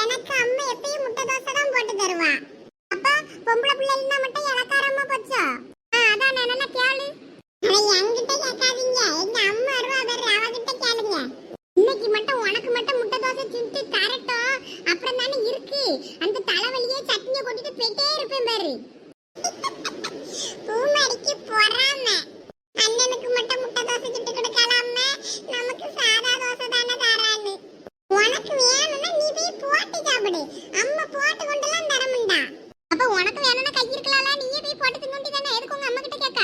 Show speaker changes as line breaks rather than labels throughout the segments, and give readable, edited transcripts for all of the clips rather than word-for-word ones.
எனக்கு அம்மா எப்பயும் முட்டை தோசை தான் போட்டு தருவா. அப்ப பொம்பளை பிள்ளை இருந்தா மட்டும் இலக்காரமா போச்சோ? அதான் நான் நல்லா கேளு. என்கிட்ட கேட்காதீங்க, எங்க அம்மா வருவா பாரு, அவகிட்ட கேளுங்க. இன்னைக்கு மட்டும் உனக்கு மட்டும் முட்டை தோசை சுட்டு தரட்டும், அப்புறம் தானே இருக்கு அந்த தலைவலியே சட்னியை கொட்டிட்டு போயிட்டே இருப்பேன் பாரு. பூமடிக்கு பொறாம. அண்ணனுக்கு மட்டும் முட்டை தோசை சுட்டு கொடுக்கலாமா, நமக்கு சாதா தோசை தானே தரான்னு. உனக்கு வேணும்னா நீ போய் போட்டு சாப்பிடு, அம்மா போட்டு கொண்டுலாம் தரமுண்டா. அப்ப உனக்கு வேணும்னா கை இருக்கலாம்ல, நீயே போய் போட்டு தின்னுண்டி தானே, எதுக்கு உங்க அம்மா கிட்ட கேட்க?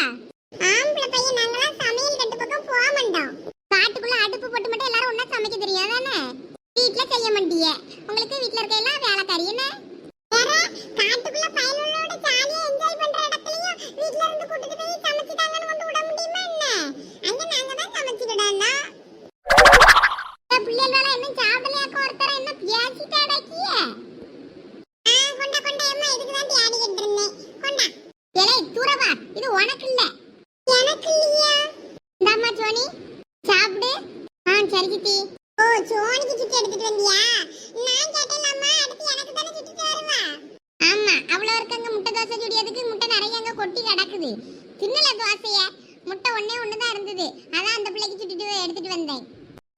ஆம்பளை பையன் நாங்களாம் சமையல் கட்டு பக்கம் போக மாட்டோம். காட்டுக்குள்ள அடுப்பு போட்டு மட்டும் எல்லாரும் ஒண்ணா சமைக்க தெரியும் தானே, வீட்டுல செய்ய மாட்டிய. உங்களுக்கு வீட்டுல இருக்க எல்லாம் வேலைக்காரி என்ன? வேற காட்டுக்குள்ள பயனுள்ளோட ஜாலியா என்ஜாய் பண்ற இடத்துலயும் வீட்டுல இருந்து கூட்டிட்டு போய் சமைச்சிட்டாங்கன்னு கொண்டு விட முடியுமா என்ன? அங்க நாங்க தான் சமைச்சிடணும். பிள்ளைகள் வேலை என்ன சாப்பிடலையாக்க ஒருத்தர என்ன பேசிட்டாடாக்கிய? கொண்டா கொண்டா அம்மா, இதுக்கு தான் தேடிக்கிட்டு இருந்தேன். கொண்டா. ஏலே தூரவா, இது உனக்கு இல்ல. எனக்கு இல்லையா? இந்தாம்மா சோனி சாப்பிடு. சரி சித்தி. ஓ, சோனிக்கு சுட்டு எடுத்துட்டு வந்தியா? நான் கேட்டேன்லம்மா, அடுத்து எனக்கு தானே சுட்டு தருவா. ஆமா, அவ்வளவு இருக்கங்க முட்டை தோசை சுடியதுக்கு முட்டை நிறைய அங்க கொட்டி கிடக்குது. தின்னல தோசைய, முட்டை ஒண்ணுதான் இருந்தது, அதான் அந்த பிள்ளைக்கு சுட்டுட்டு எடுத்துட்டு வந்தேன்.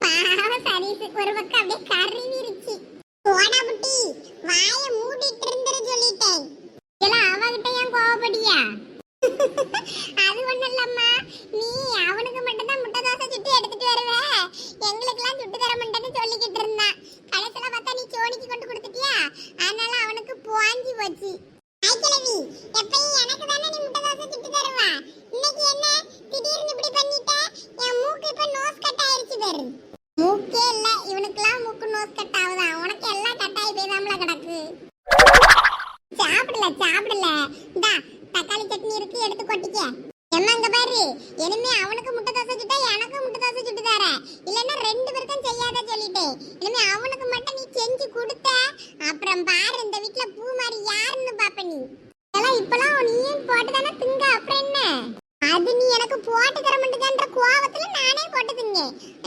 பாவம் சரீஸ், ஒரு பக்கம் அப்படியே கருவிருச்சு. போடா புட்டி, வாயை மூடிட்டு இருந்துரு சொல்லிட்டேன். எல்லாம் அவகிட்ட ஏன் கோவப்படியா? அது ஒண்ணும் இல்லம்மா, நீ அவனுக்கு மட்டும் தான் முட்டை தோசை சுட்டு எடுத்துட்டு வருவ, எங்களுக்கெல்லாம் சுட்டு தர மாட்டேன்னு சொல்லிக்கிட்டு இருந்தான். கடைசியில பார்த்தா நீ சோனிக்கு கொண்டு கொடுத்துட்டியா, அதனால அவனுக்கு போஞ்சி போச்சு. ஐக்கிழவி, எப்பயும் எனக்கு தானே நீ முட்டை தோசை சுட்டு தருவா, இன்னைக்கு என்ன திடீர்னு இப்படி பண்ணிட்ட? என் மூக்கு இப்ப நோஸ் கட் ஆயிருச்சு பாரு. மூக்கே இல்ல, இவனுக்குலாம் மூக்கு நோஸ் கட் ஆகுதா? உனக்கு எல்லாம் கட்டாயி போய்தாம்ல கிடக்கு. சாப்பிடல இந்தா தக்காளி சட்னி இருக்கு, எடுத்து கொட்டிக்க. எம்மா இங்க பாரு, இனிமே அவனுக்கு முட்டை தோசை சுட்டா எனக்கு முட்டை தோசை சுட்டு தர, இல்லன்னா ரெண்டு பேருக்கும் செய்யாத சொல்லிட்டேன். இனிமே அவனுக்கு மட்டும் நீ செஞ்சு கொடுத்த அப்புறம் பாரு இந்த வீட்டுல பூ மாதிரி யாருன்னு பாப்ப நீ. இதெல்லாம் இப்பெல்லாம் நீயே போட்டு தானே திங்க, அப்புறம் என்ன? அது நீ எனக்கு போட்டு தர மாட்டேங்கன்ற கோவத்துல நானே போட்டு திங்க.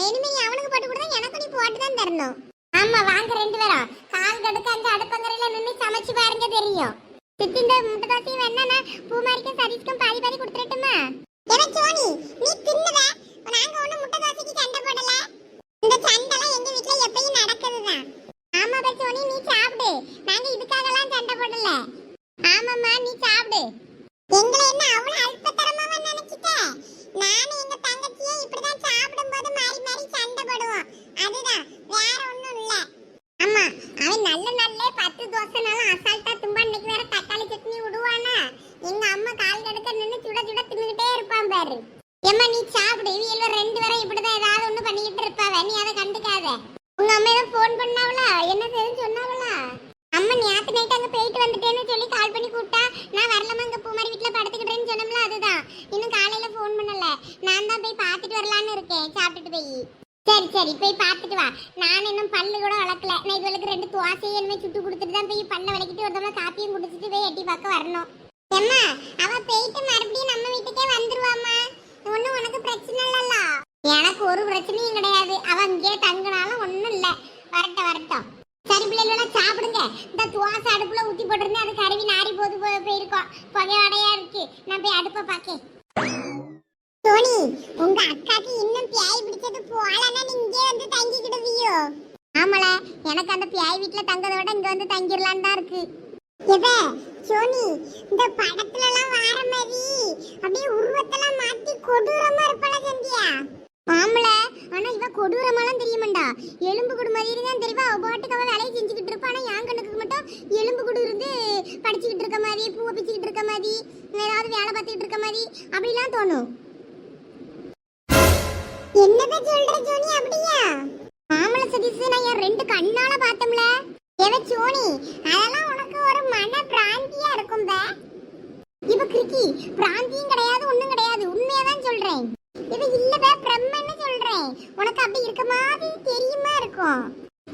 இனிமே நீ அவனுக்கு போட்டு கொடுத்தா எனக்கு நீ போட்டு தான் தரணும். ஆமா வாங்க ரெண்டு பேரும் கால் கடுக்க அந்த அடுப்பங்கரையில நின்று சமைச்சு பாருங்க, தெரியும். சித்தி இந்த முட்டை தோசையும் வேணா பூமாரிக்கும் சதீஷ்க்கும் பாதி பாதி கொடுத்துட்டுமா? எனக்கு சோனி நீ தின்னுவ, நாங்க ஒண்ணு முட்டை தோசைக்கு சண்டை போடல. இந்த சண்டைலாம் எங்க வீட்ல எப்பயும் நடக்குதுதான். ஆமா பா சோனி, நீ சாப்பிடு, நாங்க இதுக்காகலாம் சண்டை போடல. ஆமாம்மா நீ சாப்பிடு. எங்களை என்ன அவ்வளவு அல்பத்தரமாவா நினைச்சிட்ட? நானும் எங்க தங்கச்சியும் இப்படிதான் சாப்பிடும்போது மாறி மாறி சண்டை போடுவோம், அதுதான், வேற ஒண்ணும் இல்ல. ஆமா, அவன் நல்ல 10 தோசைனாலும் அசால்ட்டா தும்பா. இன்னைக்கு வேற தக்காளி சட்னி விடுவானா? எங்க அம்மா கால் கடுக்க நின்று சுட சுட தின்னுகிட்டே இருப்பான் பாரு. ஏம்மா நீ சாப்பிடு, இவங்க ரெண்டு பேரும் இப்படிதான் ஏதாவது ஒண்ணு பண்ணிக்கிட்டு இருப்பாவ, நீ அதை கண்டுக்காத. உங்க அம்மா ஏதோ போன் பண்ணாவளா, என்ன தெரியும் சொன்னாவளா? அம்மா நேத்து நைட் அங்க போயிட்டு வந்துட்டேன்னு சொல்லி கால் பண்ணி கூப்பிட்டா, நான் வரலாமா அங்க பூமாரி வீட்டுல படுத்துக்கிட்டேன்னு சொன்னோம்ல, அதுதான். இன்னும் காலையில போன் பண்ணல, நான் தான் போய் பாத்துட்டு வரலான்னு இருக்கேன், சாப்பிட்டுட்டு போய். சரி போய் பார்த்துட்டு வா. நான் இன்னும் பல்லு கூட வளர்க்கல, நான் இதுவரைக்கும் 2 தோசையும் என்ன சுட்டு கொடுத்துட்டு தான் போய் பல்ல வளக்கிட்டு ஒரு தடவை காப்பியும் குடிச்சிட்டு போய் எட்டி பார்க்க வரணும். ஏம்மா அவ போயிட்டு மறுபடியும் நம்ம வீட்டுக்கே வந்துருவாமா, ஒன்னும் உனக்கு பிரச்சனை இல்லல்ல? எனக்கு ஒரு பிரச்சனையும் கிடையாது, அவ இங்கே தங்கினாலும் ஒன்னும் இல்ல, வரட்டும். சரி பிள்ளைகளெல்லாம் சாப்பிடுங்க. இந்த தோசை அடுப்புல ஊத்தி போட்டிருந்தேன், அது கருவி நாரி போயிருக்கோம், புகையோடையா இருக்கு. நான் போய் அடுப்பை பார்க்கேன். சோனி, உங்க அக்காக்கு இன்னும் பியாய் பிடிச்சது போலன்னா நீ இங்கே வந்து தங்கிக்கிடுவியோ? ஆமால, எனக்கு அந்த பியாய் வீட்டுல தங்கதை விட இங்க வந்து தங்கிடலான்னு தான் இருக்கு. எவ சோனி, இந்த படத்துல எல்லாம் வார மாதிரி அப்படியே உருவத்தெல்லாம் மாத்தி கொடூரமா இருப்பாள சந்தியா? ஆமல, ஆனா இவ கொடூரமாலாம் தெரியுமாண்டா, எலும்பு குடு மாதிரி தான் தெரிவா. அவ பாட்டுக்கு அவ வேலையை செஞ்சுக்கிட்டு இருப்பா, ஆனா என் கண்ணுக்கு மட்டும் எலும்பு குடு இருந்து படிச்சுக்கிட்டு இருக்க மாதிரி, பூவை பிச்சுக்கிட்டு இருக்க மாதிரி, ஏதாவது வேலை பார்த்துக்கிட்டு இருக்க மாதிரி அப்படிலாம் தோணும். என்னது சொல்ற சோனி? அப்படியா? ஆமல சதீஷ், நான் என் 2 கண்ணால பார்த்தம்ல. ஏவே சோனி, அதெல்லாம் உனக்கு ஒரு மன பிராந்தியா இருக்கும் பே. இவ கிறுக்கி, பிராந்தியும் கிடையாது ஒண்ணும் கிடையாது, உண்மையாதான் சொல்றேன். இவ இல்ல பே, பிரம்மன்னு சொல்றேன். உனக்கு அப்படி இருக்க மாதிரி தெரியுமா இருக்கும்.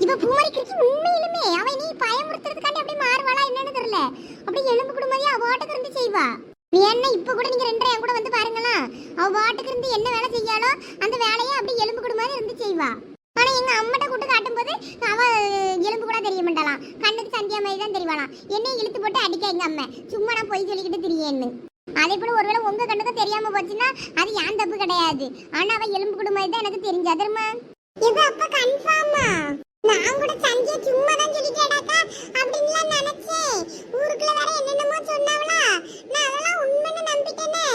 இவ பூமாரி கிறுக்கி உண்மையிலுமே அவ நீ பயமுறுத்துறதுக்காண்டி அப்படி மாறுவாளா என்னன்னு தெரியல. அப்படி எலும்பு குடும்பதி அவ வாட்டுக்கு இருந்து செய்வா. நீ என்ன இப்ப கூட நீங்க 2 என் கூட வந்து பாருங்களா, அவ வாட்டுக்கு இருந்து என்ன வேலை செய்யாலோ அந்த வேலையை அப்படி எலும்பு குடும்பதி இருந்து செய்வா. ஆனா ஆனா எங்க அம்மட்ட கூட்டு காட்டும்போது அவ எலும்பு கூட தெரிய மாட்டாளாம், கண்ணுக்கு சந்தியா மாதிரி தான் தெரியவாளாம். என்னை இழுத்து போட்டு அடிக்க எங்க அம்மா, சும்மா நான் போய் சொல்லிக்கிட்டு திரியேன்னு. அதே போல ஒருவேளை உங்க கண்ணுக்கு தெரியாம போச்சுன்னா அது ஏன் தப்பு கிடையாது, ஆனா அவ எலும்பு கூட மாதிரி தான் எனக்கு தெரிஞ்சா தெரியுமா. இது அப்ப கன்ஃபார்மா? நான் கூட சந்தியா சும்மா தான் சொல்லிட்டேடாக்கா அப்படின்ல நினைச்சேன். ஊருக்குள்ள வேற என்னென்னமோ சொன்னாவளா, நான் அதெல்லாம் உண்மைன்னு நம்பிட்டேனே.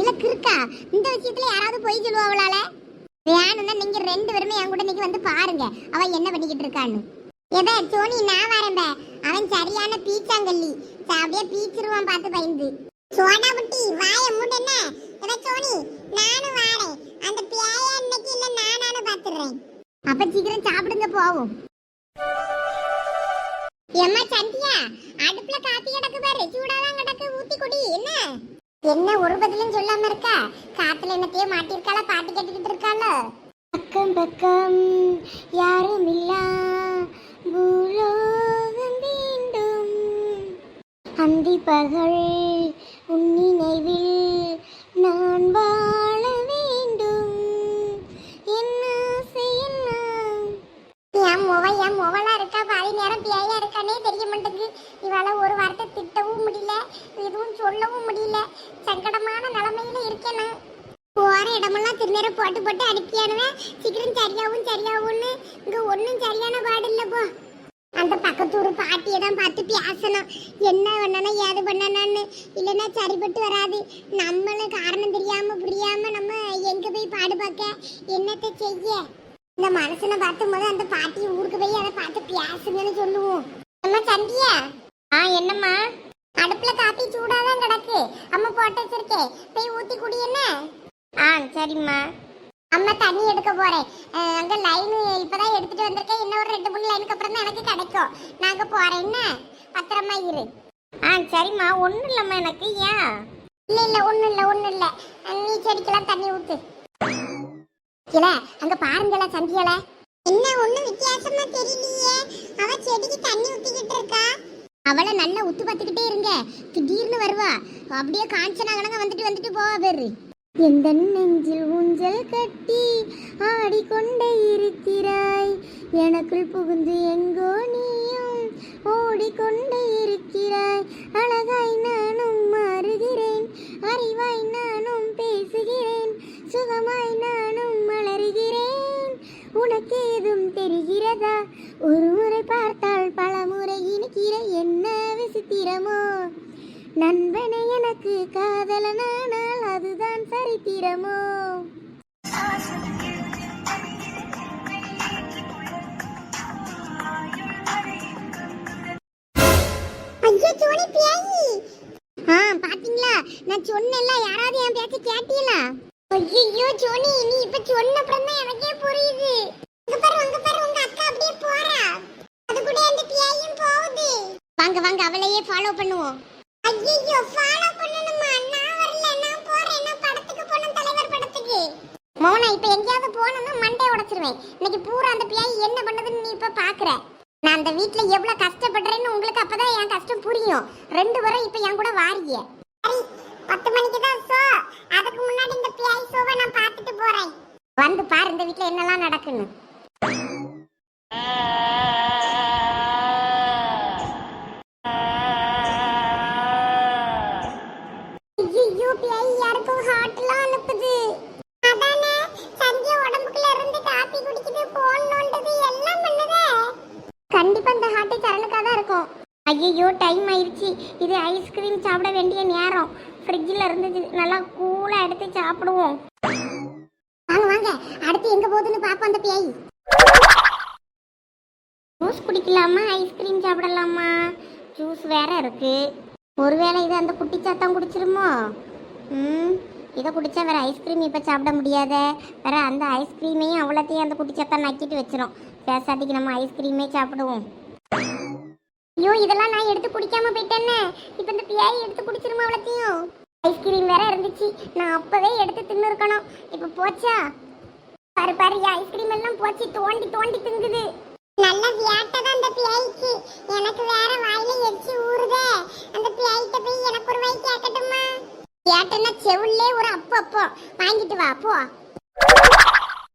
இல்ல கிறுக்கா, இந்த விஷயத்துல யாராவது போய் சொல்லுவாங்களால? வேணும்னா நீங்க ரெண்டு பேருமே என் கூட இன்னைக்கு வந்து பாருங்க அவ என்ன பண்ணிக்கிட்டு இருக்கான்னு. எபே சோனி நான் வரேன்பே, அவன் சரியான பீச்சாங்கல்லி, அப்படியே பீச்சிருவான் பார்த்து பயந்து. சோனா புட்டி வாய மூடுன. எபே சோனி நானும் வரேன், அந்த பியாய இன்னைக்கு இல்ல நானானு பாத்துறேன். அப்ப சீக்கிரம் சாப்பிடுங்க போவோம். எம்மா சந்தியா, அடுப்புல காப்பி கிடக்கு பாரு, சூடாதான் கிடக்கு, ஊத்தி குடி. என்ன என்ன ஒரு பதிலும் சொல்லாம இருக்கா? காத்துல என்னத்தையே மாட்டிருக்காள, பாட்டு கேட்டுக்கிட்டு இருக்காள. பக்கம் பக்கம் யாரும் இல்ல பூலோகம் வேண்டும், அந்தி பகல் உன் நினைவில் நான் வாழ வேண்டும், என்ன செய்யணும். என் முவலா இருக்கா, பாதி நேரம் பியாயா இருக்கானே தெரிய மாட்டேங்குது. இவாள ஒரு வார்த்தை திட்டவும் முடியல, எதுவும் சொல்லவும் முடியல. சங்கடமான நிலைமையில இருக்கேன். போற இடமெல்லாம் திருநேரம் போட்டு போட்டு அனுப்பியானுவேன், சீக்கிரம் சரியாவும்னு. இங்க ஒன்னும் சரியான பாடு இல்ல. போ அந்த பக்கத்தூர் பாட்டியை தான் பார்த்து பேசணும், என்ன பண்ணனா ஏது பண்ணனான்னு. இல்லைன்னா சரிப்பட்டு வராது. நம்மளும் காரணம் தெரியாம புரியாம நம்ம எங்க போய் பாடு பார்க்க, என்னத்தை செய்ய. இந்த மனுஷனை பார்த்தும் போது அந்த பாட்டியை ஊருக்கு போய் அதை பார்த்து பேசுங்கன்னு சொல்லுவோம். அம்மா சந்தியா. என்னம்மா? அடுப்புல காப்பி சூடாதான் கிடக்கு, அம்மா போட்டு வச்சிருக்கேன், போய் ஊத்தி குடி. என்ன? சரிம்மா. அம்மா தண்ணி எடுக்க போறேன், அங்க லைன் இப்பதான் எடுத்துட்டு வந்திருக்கேன், இன்னும் ஒரு 2-3 லைனுக்கு அப்புறம் தான் எனக்கு கிடைக்கும். நாங்க போறேன், என்ன பத்திரமா இரு. சரிம்மா. ஒண்ணும் இல்லம்மா எனக்கு. ஏன்? இல்ல ஒண்ணும் இல்ல, நீ செடிக்கெல்லாம் தண்ணி ஊத்து. இல்ல அங்க பாருங்களா சந்தியால, என்ன ஒண்ணும் வித்தியாசமா தெரியலையே. அவ செடிக்கு தண்ணி ஊத்திக்கிட்டு இருக்கா. அவளை நல்லா உத்து பார்த்துக்கிட்டே இருங்க, திடீர்னு வருவா. அப்படியே காஞ்சனா கணங்க வந்துட்டு போவா பேரு. எந்த நெஞ்சில் ஊஞ்சல் கட்டி ஆடிக்கொண்டே இருக்கிறாய், எனக்குள் புகுந்து எங்கோ நீயும் ஓடிக்கொண்டே இருக்கிறாய். அழகாய் நானும் மாறுகிறேன், அறிவாய் நானும் பேசுகிறேன், சுகமாய் நானும் மலருகிறேன். உனக்கு ஏதும் தெரிகிறதா? ஒரு முறை பார்த்தால் பல முறை இனிக்கிற என்ன விசித்திரமோ. நண்பனை எனக்கு காதலனானால் அதுதான் சரித்திரமோ. பாத்தீங்களா, நான் சொன்னேன்ல, யாராவது என் பேச்ச கேட்டீங்களா? ஐயோ ஜோனி, நீ இப்ப சொன்ன அப்புறம் தான் எனக்கே புரியுது. அங்க பாரு உங்க அக்கா அப்படியே போறா, அது கூட அந்த பியாயும் போகுது. வாங்க அவளையே ஃபாலோ பண்ணுவோம். ஐயோ ஃபாலோ பண்ணணுமா? நான் வரல, நான் போறேன், நான் படத்துக்கு போறேன், தலைவர் படத்துக்கு. மௌனா, இப்ப எங்கயாவது போனேன்னா மண்டே உடைச்சிருவேன். இன்னைக்கு பூரா அந்த பியாய் என்ன பண்ணதுன்னு நீ இப்ப பாக்குற. நான் அந்த வீட்ல எவ்வளவு கஷ்டப்படுறேன்னு உங்களுக்கு அப்பதான் என் கஷ்டம் புரியும். 2 வரை இப்ப என் கூட வாரிய. 10 மணிக்கு தான் ஷோ, அதுக்கு முன்னாடி இந்த பியாய் ஷோவை நான் பார்த்துட்டு போறேன். வந்து பாரு இந்த வீட்ல என்னெல்லாம் நடக்குன்னு. ஐயோ பியாய் யாருக்கும் ஹார்ட்லாம் அனுப்புது. அதானே சந்தியா உடம்புக்குள்ள இருந்து காப்பி குடிக்குது, போன் நோண்டுது, எல்லாம் பண்ணுதே. கண்டிப்பா இந்த ஹார்ட் சரணுக்காக தான் இருக்கும். ஐயோ டைம் ஆயிடுச்சு, இது ஐஸ்கிரீம் சாப்பிட வேண்டிய நேரம். ஃப்ரிட்ஜில் இருந்துச்சு, நல்லா கூலாக எடுத்து சாப்பிடுவோம். வாங்க அடுத்து எங்க போகுதுன்னு பாப்போம். அந்த பியாய் ஜூஸ் குடிக்கலாமா, ஐஸ்கிரீம் சாப்பிடலாமா? ஜூஸ் வேற இருக்கு. ஒருவேளை இது அந்த குட்டி சாத்தான் குடிச்சிருமோ? இதை குடிச்சா வேற ஐஸ்கிரீம் இப்போ சாப்பிட முடியாத, வேற அந்த ஐஸ்கிரீமையும் அவ்வளோத்தையும் அந்த குட்டி சாத்தான் நக்கிட்டு வச்சிரும். பேசாட்டிக்கு நம்ம ஐஸ்கிரீமே சாப்பிடுவோம். ஐயோ இதெல்லாம் நான் எடுத்து குடிக்காம போயிட்டேன்னு, இப்போ இந்த பியாய் எடுத்து குடிச்சிருமா அவ்வளோத்தையும்? ஐஸ்கிரீம் வேற இருந்துச்சு, நான் அப்பவே எடுத்து தின்னு இருக்கணும். இப்போ போச்சா? பாரு ஐஸ்கிரீம் எல்லாம் போச்சு, தோண்டி திங்குது. நல்ல வியாட்டதான் அந்த பியாய்க்கு. எனக்கு வேற வாயில எச்சி ஊறுதே. அந்த பியாய்கிட்ட போய் எனக்கு ஒரு வாய் கேட்கட்டுமா? கேட்டனா செவுல்லே ஒரு அப்போ வாங்கிட்டு வா போ.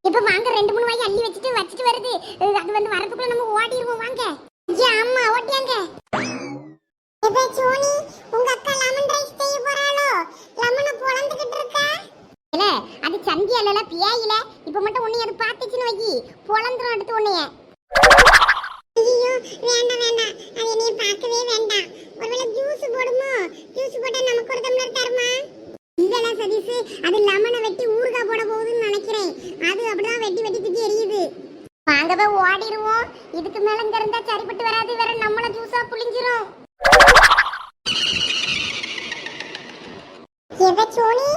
இப்ப வாங்க 2-3 வாய் அள்ளி வச்சுட்டு அது வந்து வரதுக்குள்ள நம்ம ஓடிடுவோம் வாங்க. ஐயா அம்மா ஓட்டியாங்க. எப்ப சோனி உங்க அக்கா லெமன் ரைஸ் செய்ய போறாளோ? லெமனை பொளந்துக்கிட்டு இருக்கா. இல்ல அது சந்தியால பியாயில இப்ப மட்டும் உன்னை அது பாத்துச்சுன்னு வைக்கி பொளந்துரும் எடுத்து உன்னைய. ஐயோ வேண்டாம் வேண்டாம், அது என்னைய பார்க்கவே வேண்டாம். ஒருவேளை ஜூஸ் போடுமோ? ஜூஸ் போட்டா நமக்கு ஒரு டம்ளர் தருமா? இல்லடா சதீஷ், அது லெமனை வெட்டி ஊறுகாய் போட போகுதுன்னு நினைக்கிறேன். அது அப்படிதான் வெட்டி வெட்டி தூக்கி எரியுது. வாங்கவே ஓடிடுவோம். இதுக்கு மேல இங்க இருந்தா சரிப்பட்டு வராது, வேற நம்மள ஜூஸா புளிஞ்சிரும். எவ சோனி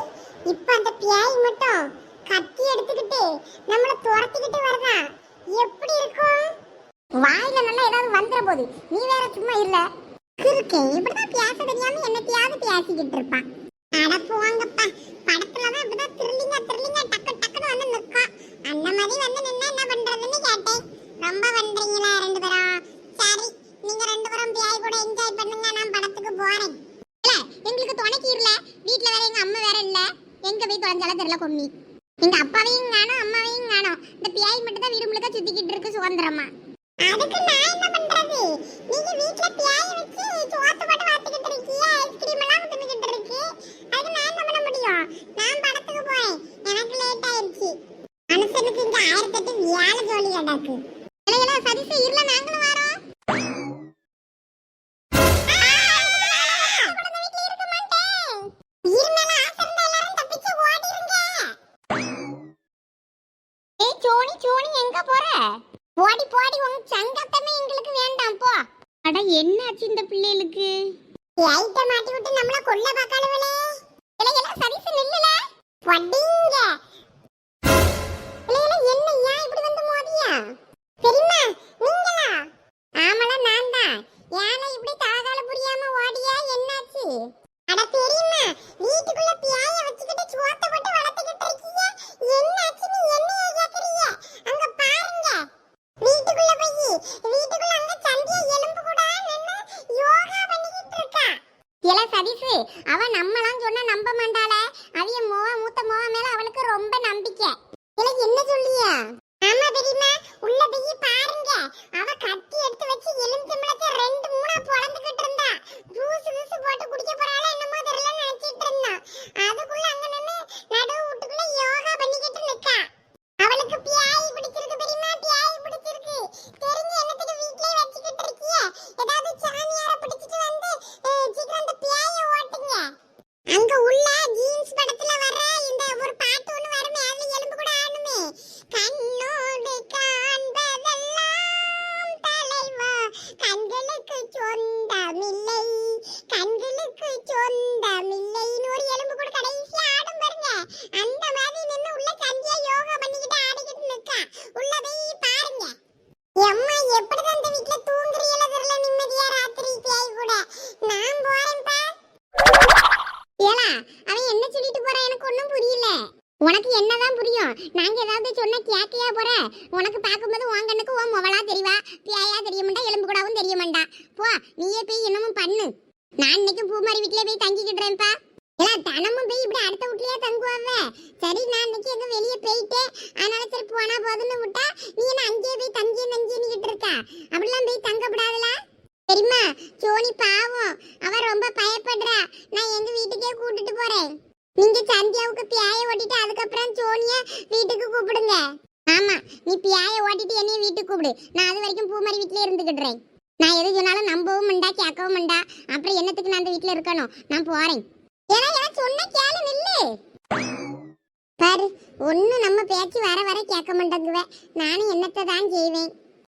இப்ப அந்த பியாய் மட்டும் கத்தி எடுத்துக்கிட்டு நம்மள துரத்திக்கிட்டு வரதா? எப்படி இருக்கும்? வாயில நல்லா ஏதாவது வந்துற போது நீ வேற சும்மா இல்ல கிறுக்கே. இப்படிதான் பேச தெரியாம என்னத்தையாவது பேசிக்கிட்டு இருப்பான். அட போங்கப்பா, படத்துலதான் இப்படிதான் த்ரில்லிங்கா டக்கு டக்குன்னு வந்து நிற்கும். அந்த மாதிரி வந்து நின்னா என்ன பண்றதுன்னு கேட்டேன். ரொம்ப பண்றீங்களா ரெண்டு பேரும்? சரி, நீங்க ரெண்டு பேரும் பியாய் கூட என்ஜாய் பண்ணுங்க, நான் படத்துக்கு போறேன். இல்ல எங்களுக்கு துணைக்கு இல்ல, வீட்டுல வேற எங்க அம்மா வேற இல்ல, எங்க போய் தொலைஞ்சாலும் தெரியல கொம்மி. எங்க அப்பாவையும் காணோம் அம்மாவையும் காணோம். இந்த பியாய் மட்டும் தான் வீடு முழுக்க சுத்திக்கிட்டு இருக்கு சுதந்திரமா. அதுக்கு நான் என்ன பண்றது? நீங்க வீட்ல பியாய் வச்சு சோத்து போட்டு வாத்திக்கிட்டு இருக்கீங்க, ஐஸ்கிரீம் எல்லாம் தின்னுக்கிட்டு இருக்கு. அதுக்கு நான் என்ன பண்ண முடியும்? நான் படத்துக்கு போறேன், எனக்கு லேட் ஆயிருச்சு. மனுஷனுக்கு இங்க 1008 வியாழ ஜோலி கிடக்கு. இல்லையா சதீஷ் இருல, நாங்களும் வரோம். சோனி சோனி எங்க போற? போடி போடி, உங்க சங்கத்தமே எங்களுக்கு வேண்டாம் போ. அட என்னாச்சு இந்த பிள்ளைகளுக்கு? லைட்ட மாட்டி விட்டு நம்மள கொல்ல பாக்காளவளே. இலையெல்லாம் சரிசு நில்லுல வடிங்க. இலையெல்லாம் என்ன ஏன் இப்படி வந்து மோதியா? தெரியுமா நீங்களா? ஆமல நான் தான். ஏன்னா இப்படி தலகால புரியாம ஓடியா என்னாச்சு? அட தெரியுமா, வீட்டுக்குள்ள பியாய வச்சுக்கிட்டு சோத்த போட்டு வளர்த்துக்கிட்டு இருக்கீங்க. என்னாச்சு நீ என்னைய கேக்குறீங்க? அங்க பாருங்க, வீட்டுக்குள்ள போய் வீட்டுக்குள்ள அங்க சந்தியா எலும்பு கூட நின்னு யோகா பண்ணிக்கிட்டு இருக்கா. ஏல சதீஷ், அவ நம்மலாம் சொன்னா நம்ப மாட்டாளே. அவிய மூத்த மோவ மேல அவளுக்கு ரொம்ப நம்பிக்கை. இல்ல என்ன சொல்லியா? ஆமா தெரியுமா, உள்ள போய் பாருங்க, அவ கத்தி எடுத்து வச்சு எலும்பு மிளக்க 2-3 பொளந்துக்கிட்டு இருந்தா. ஜூஸ் போட்டு குடிக்க போறாளோ என்னமோ தெரியல நினைச்சிட்டு இருந்தா. அதுக்குள்ள அங்க நின்னு நடு வீட்டுக்குள்ள யோகா பண்ணிக்கிட்டு நிக்கா. அவளுக்கு பியாய் பிடிச்சிருக்கு தெரியுமா? பியாய் பிடிச்சிருக்கு. தெரிஞ்ச என்னத்துக்கு வீட்லயே வச்சிக்கிட்டு இருக்கீங்க? ஏதாவது சாமியார பிடிச்சிட்டு வந்து சீக்கிரம் அந்த பியாயை ஓட்டுங்க. அங்க உள்ள ஜீன்ஸ் படத்துல வர இந்த ஒரு பாட்டு ஒன்னு வருமே, அதுல எலும்பு கூட ஆடுமே. கண்ணோடு காண்பதெல்லாம் தலைவா, கண்களுக்கு சொந்தமில்லை, கண்களுக்கு சொந்தமில்லைன்னு ஒரு எலும்பு கூட கடைசியா ஆடும் பாருங்க. அந்த மாதிரி நின்னு உள்ள சந்தியா யோகா பண்ணிக்கிட்டு ஆடிக்கிட்டு நிக்கா. உள்ள போய் பாருங்க. அம்மா எப்படிதான் இந்த வீட்ல தூங்குறீங்களோ தெரியல நிம்மதியா ராத்திரி பேய் கூட. நான் போறேன்ப்பா. ஏலா அவன் என்ன சொல்லிட்டு போறான் எனக்கு ஒண்ணும் புரியல. உனக்கு என்னதான் புரியும்? நாங்க ஏதாவது சொன்னா கேக்கையா போற? உனக்கு பாக்கும்போது உன் கண்ணுக்கு உன் முவலா தெரியவா, பியாயா தெரிய மாட்டா, எலும்பு கூடவும் தெரிய மாட்டா. போ நீயே போய் என்னமும் பண்ணு. நான் இன்னைக்கு பூமாரி வீட்லயே போய் தங்கிக்கிடுறேன்ப்பா. ஏலா தினமும் போய் இப்படி அடுத்த வீட்லயே தங்குவாவ? சரி, நான் இன்னைக்கு எங்க வெளியே போயிட்டேன், அதனால சரி போனா போதுன்னு விட்டா நீ என்ன அங்கேயே போய் தங்கிட்டு இருக்கா? அப்படிலாம் போய் தங்கப்படாதுல தெரியுமா? சோனி பாவம், அவ ரொம்ப பயப்படுறா. நான் எங்க வீட்டுக்கே கூட்டிட்டு போறேன். நீங்க சந்தியாவுக்கு பியாய ஓட்டிட்டு அதுக்கப்புறம் சோனிய வீட்டுக்கு கூப்பிடுங்க. ஆமா, நீ பியாய ஓட்டிட்டு என்னைய வீட்டுக்கு கூப்பிடு. நான் அது வரைக்கும் பூமாரி வீட்லயே இருந்துக்கிடுறேன். நான் எது சொன்னாலும் நம்பவும் மண்டா கேட்கவும் மண்டா. அப்புறம் என்னத்துக்கு நான் அந்த வீட்டுல இருக்கணும்? நான் போறேன். ஏன்னா சொன்ன கேளு நில்லு பாரு. ஒண்ணு நம்ம பேச்சு வர வர கேட்க மாட்டேங்குவேன். நானும் என்னத்தை தான் செய்வேன்.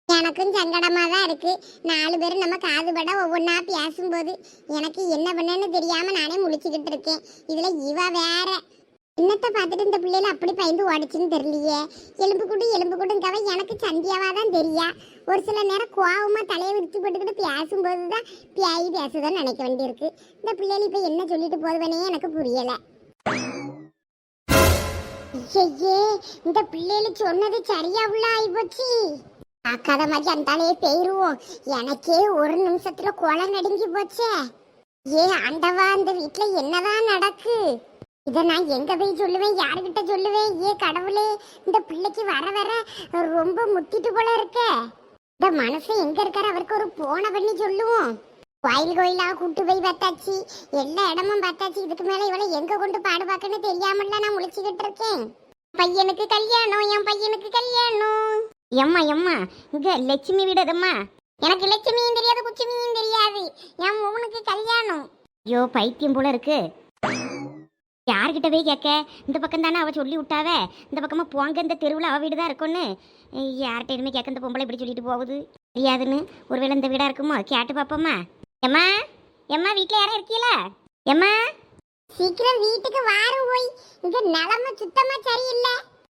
எனக்கும் சங்கடமா தான் இருக்கு. 4 பேரும் நம்ம காதுபட ஒவ்வொன்றா பேசும்போது எனக்கு என்ன பண்ணேன்னு தெரியாம நானே முழிச்சுக்கிட்டு இருக்கேன். இதுல இவ வேற என்னத்தை பார்த்துட்டு இந்த பிள்ளைல அப்படி பயந்து ஓடிச்சுன்னு தெரியலையே. எலும்பு கூட்டுங்கவ எனக்கு சந்தியாவா தான் தெரியா. ஒரு சில நேரம் கோவமா தலையை விரிச்சு போட்டுக்கிட்டு பேசும்போதுதான் பியாயி பேசுதான்னு நினைக்க வேண்டியிருக்கு. இந்த பிள்ளைல இப்ப என்ன சொல்லிட்டு போதுவனே எனக்கு புரியல. ஐயே, இந்த பிள்ளைல சொன்னது சரியா உள்ள ஆயிப்போச்சு. பார்க்காத மாதிரி அந்தாலே போயிருவோம். எனக்கே ஒரு நிமிஷத்துல கொலை நடுங்கி போச்சே. ஏ ஆண்டவா, அந்த வீட்டுல என்னதான் நடக்கு? இதை நான் எங்க போய் சொல்லுவேன், யாருக்கிட்ட சொல்லுவேன்? ஏ கடவுளே, இந்த பிள்ளைக்கு வர வர ரொம்ப முத்திட்டு போல இருக்க. இந்த மனசு எங்க இருக்காரு, அவருக்கு ஒரு போனை பண்ணி சொல்லுவோம். கோயில் கோயிலா கூட்டு போய் பார்த்தாச்சு, எல்லா இடமும் பார்த்தாச்சு. இதுக்கு மேல இவளை எங்க கொண்டு பாடுபாக்குன்னு தெரியாமல நான் முழிச்சுக்கிட்டு இருக்கேன். பையனுக்கு கல்யாணம், என் பையனுக்கு கல்யாணம். எம்மா எம்மா, இங்க லட்சுமி வீடுதம்மா. எனக்கு லட்சுமியும் தெரியாது, குச்சுமியும் தெரியாது. என் உனக்கு கல்யாணம். ஐயோ பைத்தியம் போல இருக்கு. யார்கிட்ட போய் கேட்க? இந்த பக்கம் தானே அவள் சொல்லி விட்டாவ, இந்த பக்கமாக போங்க, இந்த தெருவில் அவள் வீடு தான் இருக்கும்னு. யார்கிட்ட இனிமே கேட்க, இந்த பொம்பளை இப்படி சொல்லிட்டு போகுது தெரியாதுன்னு. ஒருவேளை இந்த வீடாக இருக்குமோ, கேட்டு பார்ப்போம்மா. எம்மா எம்மா, வீட்டில் யாரும் இருக்கீங்களா? எம்மா சீக்கிரம் வீட்டுக்கு வாரும். போய் இங்க நிலமை சுத்தமா சரியில்லை.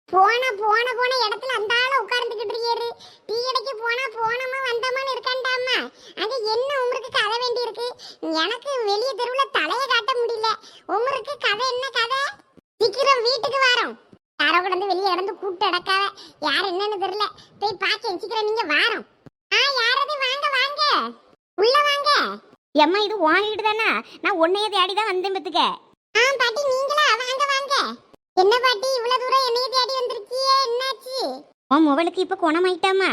போன போன போன இடத்துல அந்த ஆள உட்கார்ந்துகிட்டு இருக்காரு. டீ கடைக்கு போனா போனமா வந்தமான்னு இருக்காண்டாமா. அங்க என்ன உங்களுக்கு கதை வேண்டி இருக்கு? எனக்கு வெளிய தெருவுல தலைய காட்ட முடியல. உங்களுக்கு கதை என்ன கதை? சீக்கிரம் வீட்டுக்கு வரோம். யாரோ கிடந்து வெளியே இடந்து கூப்பிட்டு அடக்காவ, யார் என்னன்னு தெரியல. போய் பாக்க சீக்கிரம் நீங்க வாரோம். யாரது? வாங்க வாங்க, உள்ள வாங்க. எம்மா இது உன் வீடு தானே? நான் உன்னையே தேடி தான் வந்தேன் பத்துக்க. பாட்டி நீங்களா? வாங்க வாங்க. என்ன பாட்டி இவ்வளவு தூரம் என்னைய தேடி வந்திருக்கியே, என்னாச்சு? உன் மொபைலுக்கு இப்ப குணமாயிட்டாமா?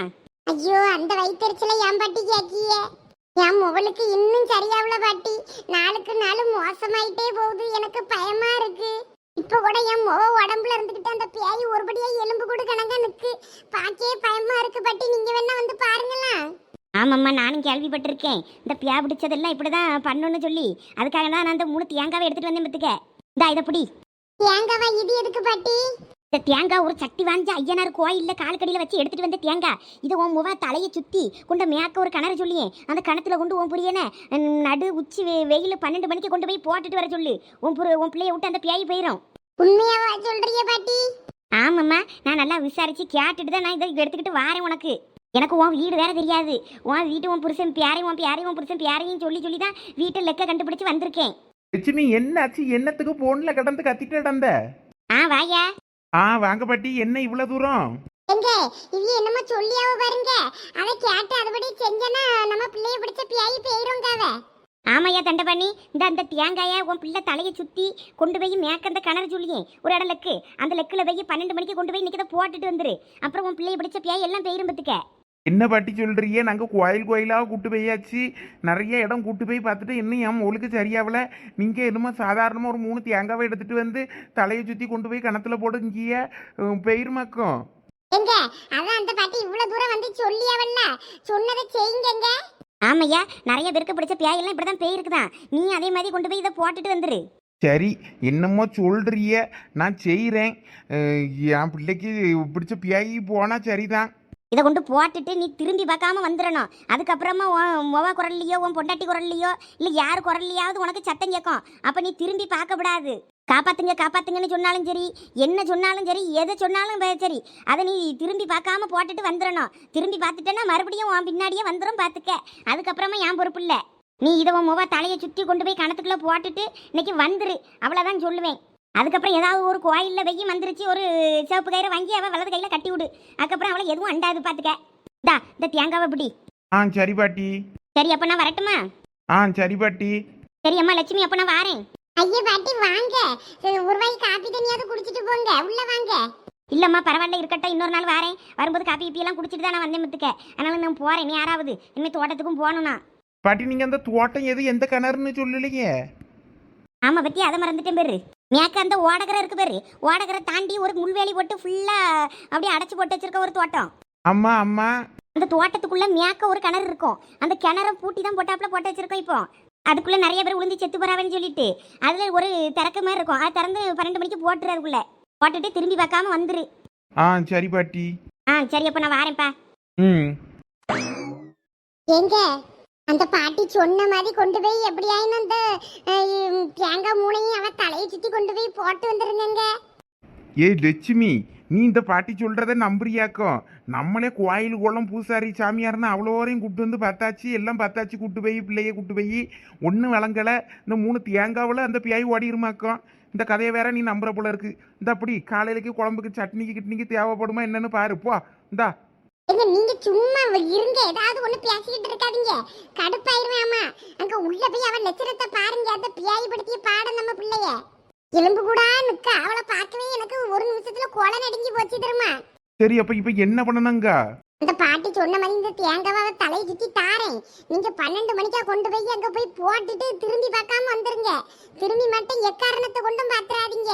ஐயோ அந்த வயிற்றுல என் பாட்டி கேக்கியே. என் மொபைலுக்கு இன்னும் சரியாவல பாட்டி, நாளுக்கு நாள் மோசமாயிட்டே போகுது. எனக்கு பயமா இருக்கு. இப்ப கூட என் உடம்புல இருந்துகிட்டு அந்த பேய் ஒருபடியா எலும்பு கூட கணங்க நிக்கு. பாக்கே பயமா இருக்கு பாட்டி, நீங்க வேணா வந்து பாருங்களா? ஆமாம்மா, நானும் கேள்விப்பட்டிருக்கேன். இந்த பியா பிடிச்சதெல்லாம் இப்படிதான் பண்ணணும்னு சொல்லி, அதுக்காக தான் நான் அந்த 3 தேங்காவை எடுத்துட்டு வந்தேன் பத்துக்க. இந்தா இதை பிடி. தேங்காவா? இது எதுக்கு பாட்டி? இந்த தேங்காய் ஒரு சக்தி வாய்ந்த ஐயனார் கோயில்ல காலுக்கடியில வச்சு எடுத்துட்டு வந்த தேங்காய். இதை உன் முவா தலையை சுத்தி கொண்ட மேக்க ஒரு கிணறு சொல்லியே, அந்த கிணத்துல கொண்டு உன் புரியன நடு உச்சி வெயில் 12 மணிக்கு கொண்டு போய் போட்டுட்டு வர சொல்லு. உன் பிள்ளைய விட்டு அந்த பியாயி போயிடும். உண்மையாவா சொல்றிய பாட்டி? ஆமாம்மா, நான் நல்லா விசாரிச்சு கேட்டுட்டு தான் நான் இதை எடுத்துக்கிட்டு வாரேன். உனக்கு எனக்கு உன் வீடு வேற தெரியாது. உன் வீட்டு உன் புருஷன் பியாரையும் உன் புருஷன் பியாரையும் சொல்லி சொல்லி தான் வீட்டை லெக்க கண்டுபிடிச்சு வந்திருக்கேன்.
லட்சுமி என்னாச்சு? என்னத்துக்கு போன்ல கடந்து கத்திட்டு கிடந்த?
வாயா.
வாங்க பாட்டி, என்ன இவ்வளவு தூரம்?
எங்க இது என்னமா சொல்லியாவ பாருங்க. அதை கேட்டு அதுபடி செஞ்சனா நம்ம பிள்ளைய பிடிச்ச பியாயி போயிருங்காவ. ஆமையா தண்டை பண்ணி அந்த தேங்காய உன் பிள்ளை தலையை சுத்தி கொண்டு போய் மேக்க அந்த கிணறு சொல்லியே ஒரு இடம் லெக்கு, அந்த லெக்குல போய் 12 மணிக்கு கொண்டு போய் இன்னைக்கு போட்டுட்டு வந்துரு. அப்புறம் உன் பிள்ளைய பிடிச்ச பியாய் எல்லாம் போயிரும் பத்துக்க.
என்ன பாட்டி சொல்றியே? நாங்க கோயிலாக கூட்டு போயாச்சு, நிறைய இடம் கூட்டு போய் பார்த்துட்டு இன்னும் என் ஒழுக்கு சரியாவல. நீங்க என்னமோ சாதாரணமா ஒரு 3 தேங்காவை எடுத்துட்டு வந்து தலையை சுத்தி கொண்டு போய் கணத்துல போட்டு இங்கேயே பெயர்மாக்கும்.
எங்க அதான் அந்த பாட்டி இவ்வளவு தூரம் வந்து சொல்லியாவல்ல, சொன்னதை செய்யுங்க. ஆமையா, நிறைய பேருக்கு பிடிச்ச பியாய் எல்லாம் இப்படிதான் போயிருக்குதான். நீ அதே மாதிரி கொண்டு போய் இதை போட்டுட்டு வந்துரு.
சரி, என்னமோ சொல்றிய, நான் செய்கிறேன். என் பிள்ளைக்கு பிடிச்ச பியாயி போனா சரிதான்.
இதை கொண்டு போட்டுட்டு நீ திரும்பி பார்க்காம வந்துடணும். அதுக்கப்புறமா உன் மொவ குரல்லையோ உன் பொண்டாட்டி குரல்லையோ இல்லை யார் குரல்லையாவது உனக்கு சத்தம் கேட்கும். அப்போ நீ திரும்பி பார்க்கப்படாது. காப்பாத்துங்க காப்பாத்துங்கன்னு சொன்னாலும் சரி, என்ன சொன்னாலும் சரி, எதை சொன்னாலும் சரி, அதை நீ திரும்பி பார்க்காம போட்டுட்டு வந்துடணும். திரும்பி பார்த்துட்டேன்னா மறுபடியும் உன் பின்னாடியே வந்துடும் பார்த்துக்க. அதுக்கப்புறமா என் பொறுப்பு இல்லை. நீ இதை உன் மொவ தலையை சுற்றி கொண்டு போய் கணத்துக்குள்ளே போட்டுட்டு இன்னைக்கு வந்துரு, அவ்வளோதான் சொல்லுவேன். அதுக்கப்புறம் ஏதாவது ஒரு கோயிலில் வெய்ய வந்துருச்சு, ஒரு சிவப்பு கயிறை வாங்கி அவள் வலது கையில் கட்டி விடு. அதுக்கப்புறம் அவளை எதுவும் அண்டாது பார்த்துக்க. இந்த தேங்காவை பிடி.
சரி பாட்டி.
சரி, அப்போ நான் வரட்டுமா?
சரி பாட்டி.
சரி அம்மா லட்சுமி, அப்போ நான் வாரேன். ஐயா பாட்டி வாங்க, ஒரு வாய் காப்பி தண்ணியாவது குடிச்சிட்டு போங்க, உள்ள வாங்க. இல்லம்மா பரவாயில்ல, இருக்கட்டும், இன்னொரு நாள் வாரேன். வரும்போது காப்பி இப்பி குடிச்சிட்டு தான் நான் வந்தேன் முத்துக்க. அதனால நான் போறேன். நீ யாராவது இனிமேல் தோட்டத்துக்கும் போகணும்னா.
பாட்டி நீங்க அந்த தோட்டம் எந்த கிணறுன்னு சொல்லலையே?
ஆமா பத்தி அதை மறந்துட்டேன் பேரு. மேக்க அந்த ஓடகரை இருக்கு பேரு, ஓடகரை தாண்டி ஒரு முள்வேலி போட்டு ஃபுல்லா அப்படியே அடைச்சு போட்டு வச்சிருக்க ஒரு தோட்டம்.
அம்மா அம்மா,
அந்த தோட்டத்துக்குள்ள மேக்க ஒரு கிணறு இருக்கும். அந்த கிணறை பூட்டி தான் போட்டாப்புல போட்டு வச்சிருக்கோம். இப்போ அதுக்குள்ள நிறைய பேர் விழுந்து செத்து போறாங்கன்னு சொல்லிட்டு அதுல ஒரு திறக்க மாதிரி இருக்கும். அது திறந்து 12 மணிக்கு போட்டுரு. அதுக்குள்ள போட்டுட்டு திரும்பி பார்க்காம வந்துரு.
சரி பாட்டி.
சரி, அப்ப நான் வாரேன்ப்பா. எங்க அந்த பாட்டி சொன்ன மாதிரி கொண்டு போய் எப்படியாயினும் அந்த தேங்காய் மூணையும் அவ தலையை சுத்தி கொண்டு போய் போட்டு வந்துருங்க.
லட்சுமி, நீ இந்த பாட்டி சொல்றத நம்புறியாக்கும்? நம்மளே கோயில் குளம் பூசாரி சாமியார்னு அவ்வளோரையும் கூப்பிட்டு வந்து பார்த்தாச்சு, எல்லாம் பார்த்தாச்சு. கூட்டு போய் பிள்ளைய கூட்டு போய் ஒன்றும் விளங்கலை. இந்த 3 தேங்காவில் அந்த பியாய் ஓடிருமாக்கும். இந்த கதையை வேற நீ நம்புற போல இருக்கு. இந்த அப்படி காலையிலக்கு குழம்புக்கு சட்னிக்கு கிட்னிக்கு தேவைப்படுமா என்னன்னு பாரு போ. இந்தா
நீங்க சும்மா இருங்க, ஏதாவது ஒண்ணு பேசிக்கிட்டு இருக்காதீங்க, கடுப்பாயிருவேன். ஆமா, அங்க உள்ள போய் அவன் லட்சணத்தை பாருங்க. அந்த பியாய் படுத்திய பாடம் நம்ம பிள்ளைய. எலும்பு கூட நிக்க அவளை பார்க்கவே எனக்கு ஒரு நிமிஷத்துல கொலை நடுங்கி போச்சு தெரியுமா.
சரி அப்ப இப்ப என்ன பண்ணணுங்க?
அந்த பாட்டி சொன்ன மாதிரி இந்த தேங்காவை தலையை சுத்தி தாரேன். நீங்க 12 மணிக்கா கொண்டு போய் அங்க போய் போட்டுட்டு திரும்பி பார்க்காம வந்துருங்க. திரும்பி மட்டும் எக்காரணத்தை கொண்டும் பாத்துறாதீங்க.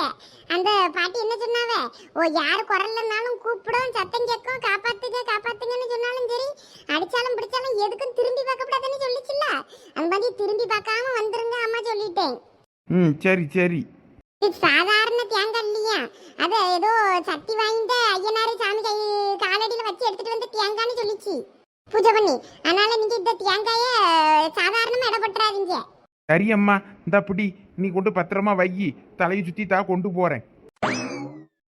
அந்த பாட்டி என்ன சொன்னாவ, ஓ யாரு குரல்லனாலும் கூப்பிடும், சத்தம் கேட்கும், காப்பாத்துங்க காப்பாத்துங்கன்னு சொன்னாலும் சரி, அடிச்சாலும் பிடிச்சாலும் எதுக்கும் திரும்பி பார்க்க கூடாதுன்னு சொல்லிச்சுல்ல. அந்த மாதிரி திரும்பி பார்க்காம வந்துருங்க அம்மா சொல்லிட்டேன்.
சரி சரி.
இது சாதாரண தேங்காய் இல்லையா, அது ஏதோ சக்தி வாய்ந்த ஐயனாரு சாமி கை காலடியில வச்சு எடுத்துட்டு வந்து தேங்காய்னு சொல்லிச்சு பூஜை பண்ணி. அதனால நீங்க இந்த தேங்காய சாதாரணமா இடப்பட்டுறாதீங்க.
சரி அம்மா, இந்த அப்படி நீ கொண்டு பத்திரமா வை, தலையை சுத்தி தா கொண்டு போறேன்.